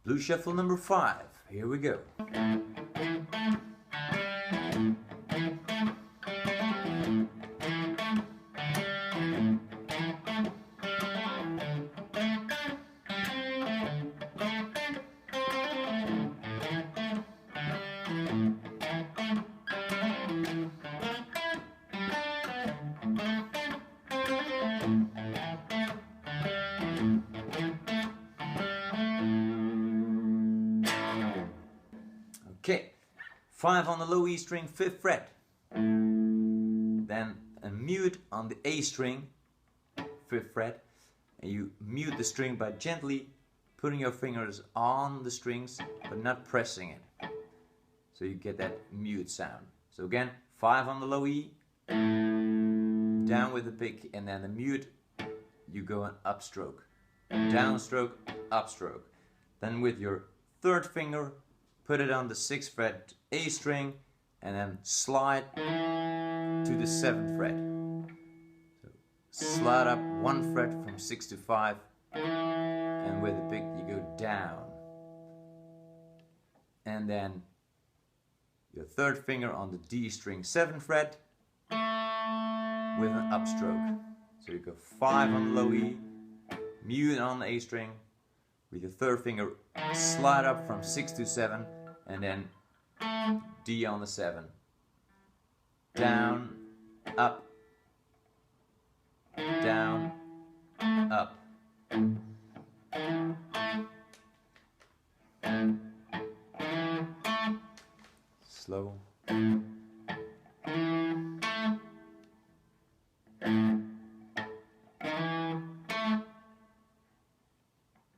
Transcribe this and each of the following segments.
Blues Shuffle number 5. Here we go. Okay, 5 on the low E string, 5th fret. Then a mute on the A string, 5th fret. And you mute the string by gently putting your fingers on the strings, but not pressing it. So you get that mute sound. So again, 5 on the low E, down with the pick, and then the mute, you go an upstroke. Downstroke, upstroke. Then with your 3rd finger, put it on the 6th fret A string and then slide to the 7th fret. So slide up 1 fret from 6 to 5 and with the pick you go down. And then your 3rd finger on the D string 7th fret with an upstroke. So you go 5 on the low E, mute on the A string, with your 3rd finger slide up from 6 to 7 and then D on the 7. Down, up, down, up. Slow.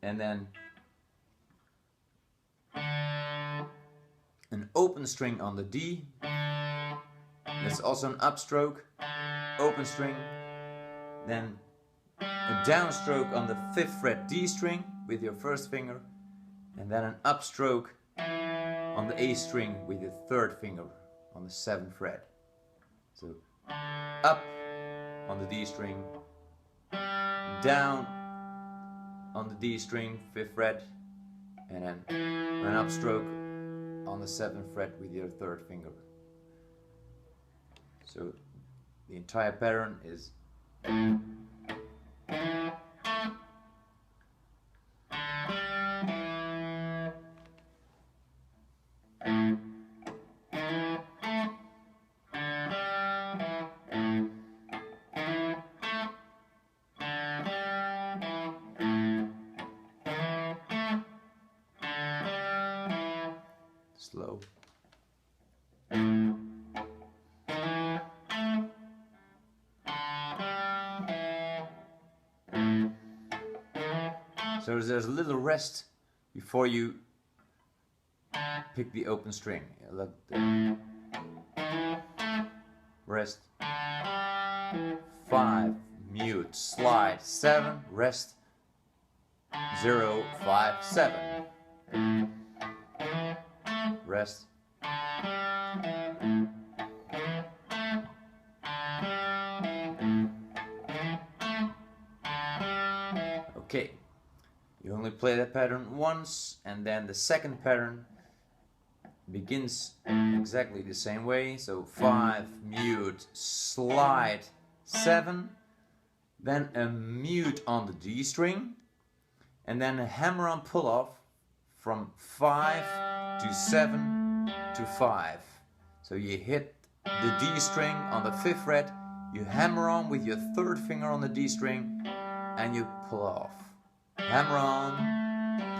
And then an open string on the D. That's also an upstroke, open string. Then a downstroke on the 5th fret D string with your 1st finger. And then an upstroke on the A string with your 3rd finger on the 7th fret. So up on the D string, down on the D string, 5th fret, and then an upstroke on the 7th fret with your 3rd finger. So the entire pattern is slow. So there's a little rest before you pick the open string. Let the rest. 5, mute, slide, 7, rest, 0, 5, 7. Rest. Okay, you only play that pattern once, and then the second pattern begins exactly the same way. So 5, mute, slide, 7, then a mute on the D string, and then a hammer-on pull-off from 5 to 7 to 5. So you hit the D string on the 5th fret, you hammer on with your 3rd finger on the D string, and you pull off. Hammer on,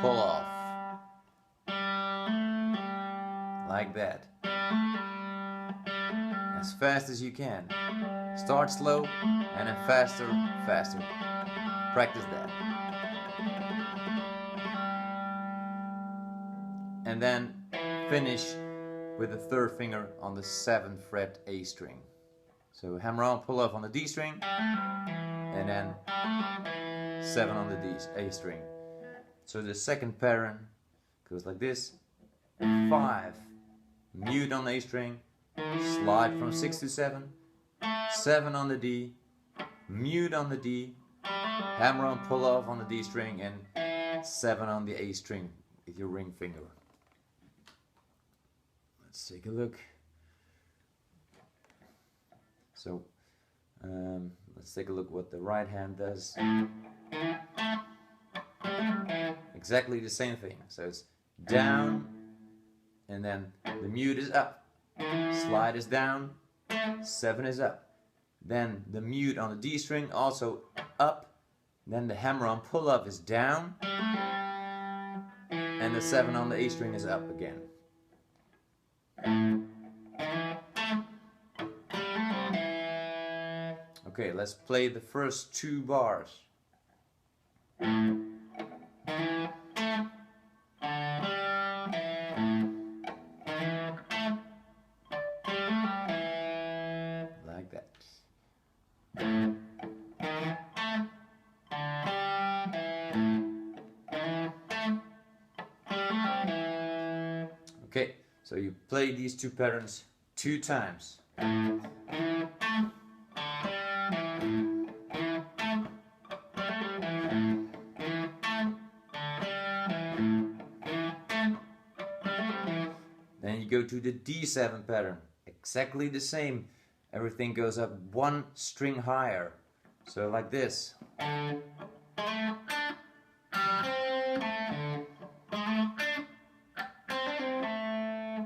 pull off. Like that. As fast as you can. Start slow and then faster, faster. Practice that. And then finish with the 3rd finger on the 7th fret A string. So hammer on, pull off on the D string, and then 7 on the A string. So the second pattern goes like this: 5, mute on the A string, slide from 6 to 7, 7 on the D, mute on the D, hammer on, pull off on the D string, and 7 on the A string with your ring finger. Let's take a look. So let's take a look what the right hand does. Exactly the same thing. So it's down, and then the mute is up. Slide is down, 7 is up. Then the mute on the D string also up. Then the hammer on pull up is down, and the 7 on the A string is up again. Okay, let's play the first 2 bars. Like that. Okay, so you play these 2 patterns 2 times. Then you go to the D7 pattern, exactly the same. Everything goes up 1 string higher, so like this.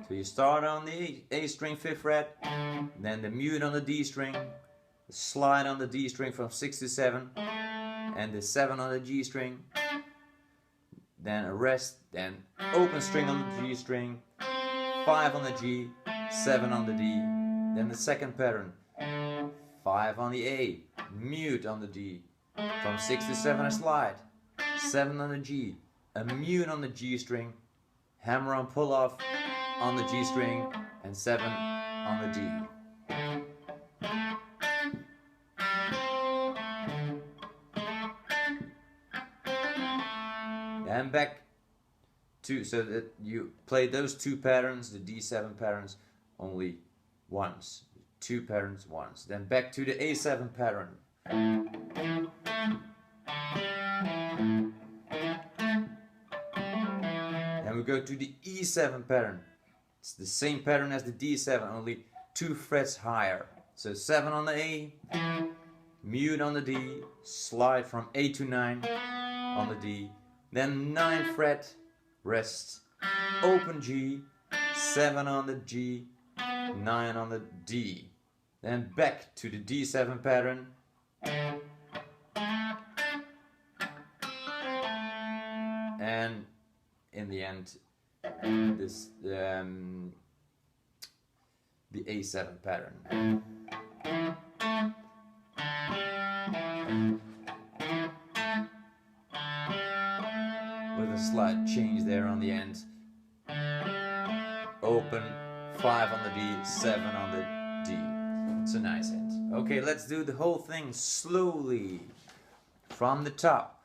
So you start on the A string 5th fret, then the mute on the D string, the slide on the D string from 6 to 7, and the 7 on the G string, then a rest, then open string on the G string, 5 on the G, 7 on the D, then the second pattern, 5 on the A, mute on the D, from 6 to 7 a slide, 7 on the G, a mute on the G string, hammer on pull off on the G string, and 7 on the D. Then back to, so that you play those 2 patterns, the D7 patterns, only once. 2 patterns once. Then back to the A7 pattern. Then we go to the E7 pattern. It's the same pattern as the D7, only 2 frets higher. So 7 on the A, mute on the D, slide from A to 9 on the D, then 9th fret, rest, open G, 7 on the G, 9 on the D. Then back to the D7 pattern. And in the end, this the A7 pattern. With a slight change there on the end. Open, 5 on the D, 7 on the D. It's a nice end. Okay, let's do the whole thing slowly from the top.